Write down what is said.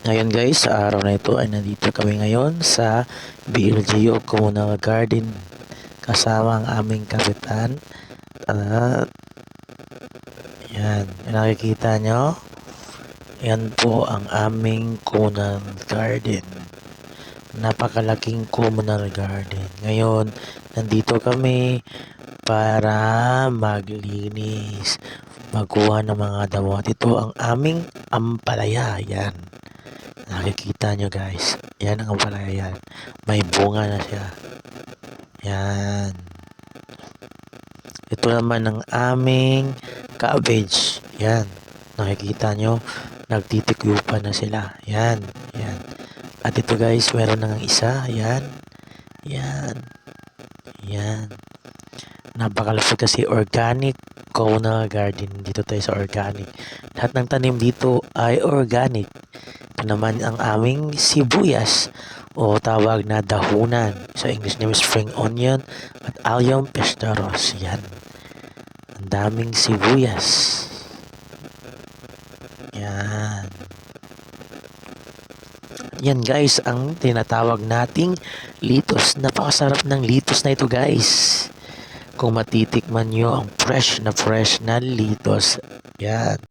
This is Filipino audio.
Ngayon guys, sa araw na ito ay nandito kami ngayon sa BLGU Communal Garden kasama ang aming kapitan. At yan, nakikita nyo, yan po ang aming communal garden. Napakalaking communal garden. Ngayon, nandito kami para maglinis, magkuha ng mga damo. At ito ang aming ampalaya. Yan. Nakikita nyo guys. Yan ang ampalaya yan. May bunga na siya. Yan. Ito naman ang aming cabbage. Yan. Nakikita nyo. Nagtitikyupa na sila. Yan. Yan. At ito guys, meron na ng isa. Yan. Yan. Yan. Napakalusog kasi organic communal garden. Dito tayo sa organic. Lahat ng tanim dito ay organic. Ito naman ang aming sibuyas o tawag na dahunan. Sa English name is spring onion at allium pestaros. Yan. Ang daming sibuyas. Yan. Yan guys, ang tinatawag nating litos. Napakasarap ng litos na ito guys. Kung matitikman nyo ang fresh na litos. Yan.